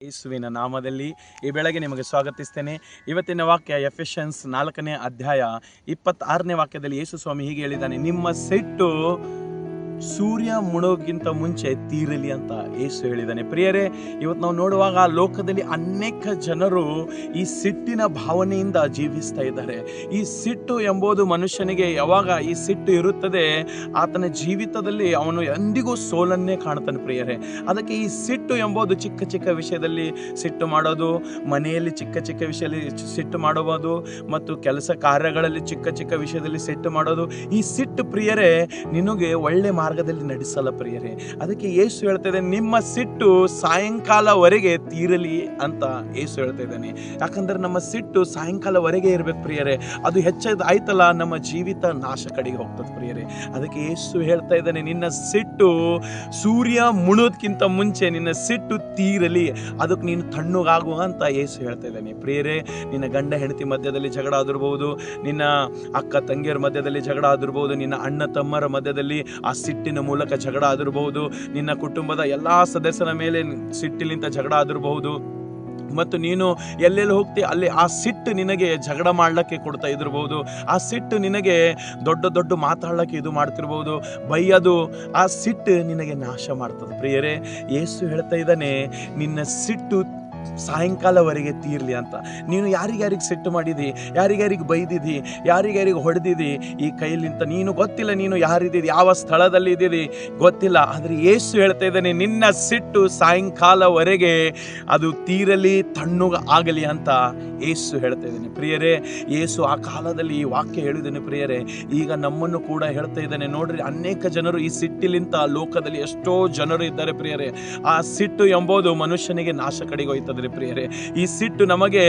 ಯೇಸುವಿನ ನಾಮದಲ್ಲಿ ಈ ಬೆಳಗ್ಗೆ ನಿಮಗೆ ಸ್ವಾಗತಿಸ್ತೇನೆ. ಇವತ್ತಿನ ವಾಕ್ಯ ಎಫೆಷನ್ಸ್ 4ನೇ ಅಧ್ಯಾಯ 26ನೇ ವಾಕ್ಯದಲ್ಲಿ ಯೇಸು ಸ್ವಾಮಿ ಹೀಗೆ ಹೇಳಿದ್ದಾನೆ, ನಿಮ್ಮ ಸಿಟ್ಟು ಸೂರ್ಯ ಮುಣೋಗಿಂತ ಮುಂಚೆ ತೀರಲಿ ಅಂತ ಯೇಸು ಹೇಳಿದ್ದಾನೆ. ಪ್ರಿಯರೇ, ಇವತ್ತು ನಾವು ನೋಡುವಾಗ ಲೋಕದಲ್ಲಿ ಅನೇಕ ಜನರು ಈ ಸಿಟ್ಟಿನ ಭಾವನೆಯಿಂದ ಜೀವಿಸ್ತಾ ಇದ್ದಾರೆ. ಈ ಸಿಟ್ಟು ಎಂಬುದು ಮನುಷ್ಯನಿಗೆ ಯಾವಾಗ ಈ ಸಿಟ್ಟು ಇರುತ್ತದೆ, ಆತನ ಜೀವಿತದಲ್ಲಿ ಅವನು ಎಂದಿಗೂ ಸೋಲನ್ನೇ ಕಾಣ್ತಾನೆ. ಪ್ರಿಯರೇ, ಅದಕ್ಕೆ ಈ ಸಿಟ್ಟು ಎಂಬುದು ಚಿಕ್ಕ ಚಿಕ್ಕ ವಿಷಯದಲ್ಲಿ ಸಿಟ್ಟು ಮಾಡೋದು, ಮನೆಯಲ್ಲಿ ಚಿಕ್ಕ ಚಿಕ್ಕ ವಿಷಯದಲ್ಲಿ ಸಿಟ್ಟು ಮಾಡಬಹುದು, ಮತ್ತು ಕೆಲಸ ಕಾರ್ಯಗಳಲ್ಲಿ ಚಿಕ್ಕ ಚಿಕ್ಕ ವಿಷಯದಲ್ಲಿ ಸಿಟ್ಟು ಮಾಡೋದು. ಈ ಸಿಟ್ಟು ಪ್ರಿಯರೇ ನಿನಗೆ ಒಳ್ಳೆ ಮಾರ್ಗದಲ್ಲಿ ನಡೆಸಲ್ಲ ಪ್ರಿಯರೇ. ಅದಕ್ಕೆ ಯೇಸು ಹೇಳ್ತಾ ಇದ್ದಾನೆ, ನಿಮ್ಮ ಸಿಟ್ಟು ಸಾಯಂಕಾಲವರೆಗೆ ತೀರಲಿ ಅಂತ ಯೇಸು ಹೇಳ್ತಾ ಇದ್ದಾನೆ. ಯಾಕಂದ್ರೆ ನಮ್ಮ ಸಿಟ್ಟು ಸಾಯಂಕಾಲವರೆಗೆ ಇರ್ಬೇಕು ಪ್ರಿಯರೇ. ಅದು ಹೆಚ್ಚಾದ ಆಯ್ತಲ್ಲ, ನಮ್ಮ ಜೀವಿತ ನಾಶ ಕಡೆಗೆ ಹೋಗ್ತದೆ ಪ್ರಿಯರೇ. ಅದಕ್ಕೆ ಯೇಸು ಹೇಳ್ತಾ ಇದ್ದಾನೆ, ನಿನ್ನ ಸಿಟ್ಟು ಸೂರ್ಯ ಮುಣೋದ್ಕಿಂತ ಮುಂಚೆ ನಿನ್ನ ಸಿಟ್ಟು ತೀರಲಿ, ಅದಕ್ಕೆ ನೀನು ತಣ್ಣಗಾಗುವ ಅಂತ ಯೇಸು ಹೇಳ್ತಾ ಇದ್ದಾನೆ. ಪ್ರಿಯರೇ, ನಿನ್ನ ಗಂಡ ಹೆಂಡತಿ ಮಧ್ಯದಲ್ಲಿ ಜಗಳ ಆಗಿರ್ಬೋದು, ನಿನ್ನ ಅಕ್ಕ ತಂಗಿಯರ ಮಧ್ಯದಲ್ಲಿ ಜಗಳ ಆಗಿರ್ಬೋದು, ನಿನ್ನ ಅಣ್ಣ ತಮ್ಮರ ಮಧ್ಯದಲ್ಲಿ ಆ ಸಿಟ್ಟಿನ ಮೂಲಕ ಜಗಳ ಆಗಿರಬಹುದು, ನಿನ್ನ ಕುಟುಂಬದ ಎಲ್ಲಾ ಸದಸ್ಯರ ಮೇಲೆ ಸಿಟ್ಟಿಲಿಂದ ಜಗಳ ಆಗಿರಬಹುದು, ಮತ್ತು ನೀನು ಎಲ್ಲೆಲ್ಲಿ ಹೋಗ್ತಿ ಅಲ್ಲಿ ಆ ಸಿಟ್ಟು ನಿನಗೆ ಜಗಳ ಮಾಡ್ಲಿಕ್ಕೆ ಕೊಡ್ತಾ ಇದಿರ್ಬೋದು, ಆ ಸಿಟ್ಟು ನಿನಗೆ ದೊಡ್ಡ ದೊಡ್ಡ ಮಾತಾಡ್ಲಿಕ್ಕೆ ಇದು ಮಾಡ್ತಿರ್ಬೋದು, ಬೈಯೋದು, ಆ ಸಿಟ್ಟು ನಿನಗೆ ನಾಶ ಮಾಡ್ತದೆ. ಪ್ರಿಯರೇ, ಯೇಸು ಹೇಳ್ತಾ ಇದ್ದಾನೆ, ನಿನ್ನ ಸಿಟ್ಟು ಸಾಯಂಕಾಲವರೆಗೆ ತೀರ್ಲಿ ಅಂತ. ನೀನು ಯಾರಿಗ್ಯಾರಿಗೆ ಸಿಟ್ಟು ಮಾಡಿದಿ, ಯಾರಿಗ್ಯಾರಿಗೆ ಬೈದಿದಿ, ಯಾರಿಗ್ಯಾರಿಗೆ ಹೊಡೆದಿದಿ, ಈ ಕೈಲಿಂತ ನೀನು ಗೊತ್ತಿಲ್ಲ, ನೀನು ಯಾರಿದ್ದೀರಿ, ಯಾವ ಸ್ಥಳದಲ್ಲಿ ಇದ್ದೀರಿ ಗೊತ್ತಿಲ್ಲ. ಆದರೆ ಯೇಸು ಹೇಳ್ತಾ ಇದ್ದಾನೆ, ನಿನ್ನ ಸಿಟ್ಟು ಸಾಯಂಕಾಲವರೆಗೆ ಅದು ತೀರಲಿ, ತಣ್ಣಗೆ ಆಗಲಿ ಅಂತ ಯೇಸು ಹೇಳ್ತಾ ಇದ್ದಾನೆ. ಪ್ರಿಯರೇ, ಯೇಸು ಆ ಕಾಲದಲ್ಲಿ ಈ ವಾಕ್ಯ ಹೇಳಿದ್ದಾನೆ. ಪ್ರಿಯರೇ, ಈಗ ನಮ್ಮನ್ನು ಕೂಡ ಹೇಳ್ತಾ ಇದ್ದಾನೆ. ನೋಡ್ರಿ, ಅನೇಕ ಜನರು ಈ ಸಿಟ್ಟಿಲಿಂತ ಲೋಕದಲ್ಲಿ ಎಷ್ಟೋ ಜನರು ಇದ್ದಾರೆ ಪ್ರಿಯರೇ. ಆ ಸಿಟ್ಟು ಎಂಬುದು ಮನುಷ್ಯನಿಗೆ ನಾಶ ಕಡೆಗೆ ಹೋಯ್ತದೆ ಪ್ರಿಯರೇ. ಈ ಸಿಟ್ಟು ನಮಗೆ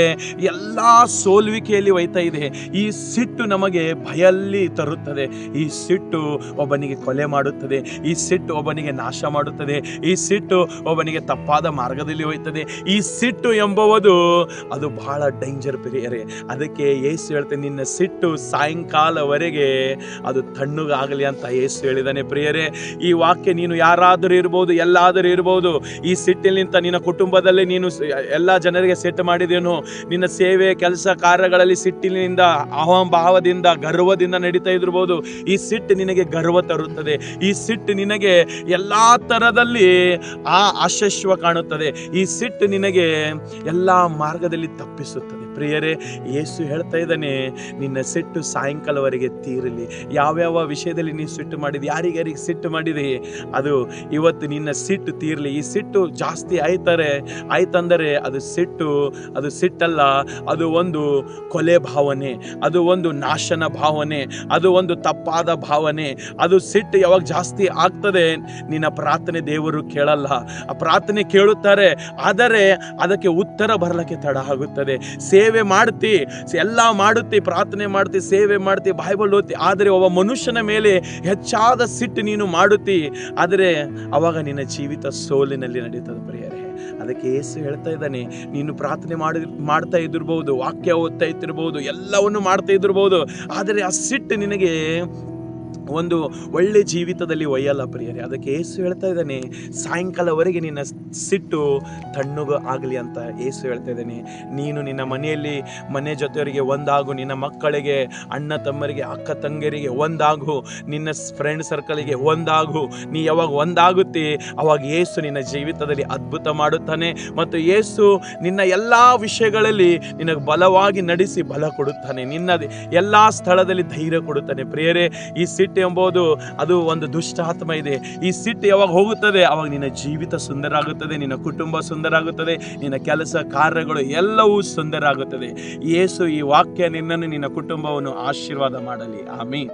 ಎಲ್ಲಾ ಸೋಲುವಿಕೆಯಲ್ಲಿ ಒಯ್ತಾ ಇದೆ. ಈ ಸಿಟ್ಟು ನಮಗೆ ಭಯಲ್ಲಿ ತರುತ್ತದೆ. ಈ ಸಿಟ್ಟು ಒಬ್ಬನಿಗೆ ಕೊಲೆ ಮಾಡುತ್ತದೆ. ಈ ಸಿಟ್ಟು ಒಬ್ಬನಿಗೆ ನಾಶ ಮಾಡುತ್ತದೆ. ಈ ಸಿಟ್ಟು ಒಬ್ಬನಿಗೆ ತಪ್ಪಾದ ಮಾರ್ಗದಲ್ಲಿ ಒಯ್ತದೆ. ಈ ಸಿಟ್ಟು ಎಂಬುವುದು ಅದು ಬಹಳ ಡೇಂಜರ್ ಪ್ರಿಯರೇ. ಅದಕ್ಕೆ ಯೇಸು ಹೇಳ್ತಾನೆ, ನಿನ್ನ ಸಿಟ್ಟು ಸಾಯಂಕಾಲವರೆಗೆ ಅದು ತಣ್ಣಗಾಗಲಿ ಅಂತ ಯೇಸು ಹೇಳಿದಾನೆ. ಪ್ರಿಯರೇ, ಈ ವಾಕ್ಯ ನೀನು ಯಾರಾದರೂ ಇರ್ಬೋದು, ಎಲ್ಲಾದರೂ ಇರ್ಬೋದು, ಈ ಸಿಟ್ಟಿನಿಂದ ನಿನ್ನ ಕುಟುಂಬದಲ್ಲಿ ನೀನು ಎಲ್ಲ ಜನರಿಗೆ ಸಿಟ್ಟು ಮಾಡಿದೇನು, ನಿನ್ನ ಸೇವೆ ಕೆಲಸ ಕಾರ್ಯಗಳಲ್ಲಿ ಸಿಟ್ಟಿನಿಂದ ಅಹಂಭಾವದಿಂದ ಗರ್ವದಿಂದ ನಡೀತಾ ಇದ್ರಬಹುದು. ಈ ಸಿಟ್ಟು ನಿನಗೆ ಗರ್ವ ತರುತ್ತದೆ. ಈ ಸಿಟ್ಟು ನಿನಗೆ ಎಲ್ಲಾ ತರದಲ್ಲಿ ಅಶಶ್ವ ಕಾಣುತ್ತದೆ. ಈ ಸಿಟ್ಟು ನಿನಗೆ ಎಲ್ಲಾ ಮಾರ್ಗದಲ್ಲಿ ತಪ್ಪಿಸುತ್ತದೆ. ಪ್ರಿಯರೇ, ಯೇಸು ಹೇಳ್ತಾ ಇದ್ದಾನೆ, ನಿನ್ನ ಸಿಟ್ಟು ಸಾಯಂಕಾಲವರೆಗೆ ತೀರಲಿ. ಯಾವ್ಯಾವ ವಿಷಯದಲ್ಲಿ ನೀನು ಸಿಟ್ಟು ಮಾಡಿದಿ, ಯಾರಿಗಾರಿಗೆ ಸಿಟ್ಟು ಮಾಡಿದಿ, ಅದು ಇವತ್ತು ನಿನ್ನ ಸಿಟ್ಟು ತೀರಲಿ. ಈ ಸಿಟ್ಟು ಜಾಸ್ತಿ ಆಯ್ತಂದರೆ ಅದು ಸಿಟ್ಟಲ್ಲ, ಅದು ಒಂದು ಕೊಲೆ ಭಾವನೆ, ಅದು ಒಂದು ನಾಶನ ಭಾವನೆ, ಅದು ಒಂದು ತಪ್ಪಾದ ಭಾವನೆ. ಅದು ಸಿಟ್ಟು ಯಾವಾಗ ಜಾಸ್ತಿ ಆಗ್ತದೆ, ನಿನ್ನ ಪ್ರಾರ್ಥನೆ ದೇವರು ಕೇಳಲ್ಲ. ಆ ಪ್ರಾರ್ಥನೆ ಕೇಳುತ್ತಾರೆ, ಆದರೆ ಅದಕ್ಕೆ ಉತ್ತರ ಬರಲಿಕ್ಕೆ ತಡ ಆಗುತ್ತದೆ. ಸೇವೆ ಮಾಡ್ತಿ, ಎಲ್ಲ ಮಾಡುತ್ತಿ, ಪ್ರಾರ್ಥನೆ ಮಾಡ್ತಿ, ಸೇವೆ ಮಾಡ್ತಿ, ಬೈಬಲ್ ಓದ್ತಿ, ಆದರೆ ಒಬ್ಬ ಮನುಷ್ಯನ ಮೇಲೆ ಹೆಚ್ಚಾದ ಸಿಟ್ಟು ನೀನು ಮಾಡುತ್ತಿ, ಆದರೆ ಅವಾಗ ನಿನ್ನ ಜೀವಿತ ಸೋಲಿನಲ್ಲಿ ನಡೀತದೆ ಪ್ರಿಯರೇ. ಅದಕ್ಕೆ ಯೇಸು ಹೇಳ್ತಾ ಇದ್ದಾನೆ, ನೀನು ಪ್ರಾರ್ಥನೆ ಮಾಡ್ತಾ ಇದ್ದಿರ್ಬೋದು, ವಾಕ್ಯ ಓದ್ತಾ ಇದ್ದಿರ್ಬೋದು, ಎಲ್ಲವನ್ನು ಮಾಡ್ತಾ ಇದ್ದಿರ್ಬೋದು, ಆದರೆ ಆ ಸಿಟ್ಟು ನಿನಗೆ ಒಂದು ಒಳ್ಳೆ ಜೀವಿತದಲ್ಲಿ ಒಯ್ಯಲ್ಲ ಪ್ರಿಯರೇ. ಅದಕ್ಕೆ ಯೇಸು ಹೇಳ್ತಾ ಇದ್ದಾನೆ, ಸಾಯಂಕಾಲವರೆಗೆ ನಿನ್ನ ಸಿಟ್ಟು ತಣ್ಣಗೆ ಆಗಲಿ ಅಂತ ಯೇಸು ಹೇಳ್ತಾ ಇದ್ದಾನೆ. ನೀನು ನಿನ್ನ ಮನೆ ಜೊತೆಯವರಿಗೆ ಒಂದಾಗು, ನಿನ್ನ ಮಕ್ಕಳಿಗೆ, ಅಣ್ಣ ತಮ್ಮರಿಗೆ, ಅಕ್ಕ ತಂಗಿಯರಿಗೆ ಒಂದಾಗು, ನಿನ್ನ ಫ್ರೆಂಡ್ ಸರ್ಕಲ್ಗೆ ಒಂದಾಗು. ನೀ ಯಾವಾಗ ಒಂದಾಗುತ್ತೆ ಅವಾಗ ಯೇಸು ನಿನ್ನ ಜೀವಿತದಲ್ಲಿ ಅದ್ಭುತ ಮಾಡುತ್ತಾನೆ, ಮತ್ತು ಯೇಸು ನಿನ್ನ ಎಲ್ಲ ವಿಷಯಗಳಲ್ಲಿ ನಿನಗೆ ಬಲವಾಗಿ ನಡೆಸಿ ಬಲ ಕೊಡುತ್ತಾನೆ, ನಿನ್ನ ಎಲ್ಲ ಸ್ಥಳದಲ್ಲಿ ಧೈರ್ಯ ಕೊಡುತ್ತಾನೆ. ಪ್ರಿಯರೇ, ಈ ಸಿಟ್ಟು ಎಂಬುದು ಅದು ಒಂದು ದುಷ್ಟ ಆತ್ಮ ಇದೆ. ಈ ಸಿಟ್ಟು ಯಾವಾಗ ಹೋಗುತ್ತದೆ ಅವಾಗ ನಿನ್ನ ಜೀವಿತ ಸುಂದರ ಆಗುತ್ತದೆ, ನಿನ್ನ ಕುಟುಂಬ ಸುಂದರ ಆಗುತ್ತದೆ, ನಿನ್ನ ಕೆಲಸ ಕಾರ್ಯಗಳು ಎಲ್ಲವೂ ಸುಂದರ ಆಗುತ್ತದೆ. ಯೇಸು ಈ ವಾಕ್ಯ ನಿನ್ನನ್ನು, ನಿನ್ನ ಕುಟುಂಬವನ್ನು ಆಶೀರ್ವಾದ ಮಾಡಲಿ. ಆಮೀನ್.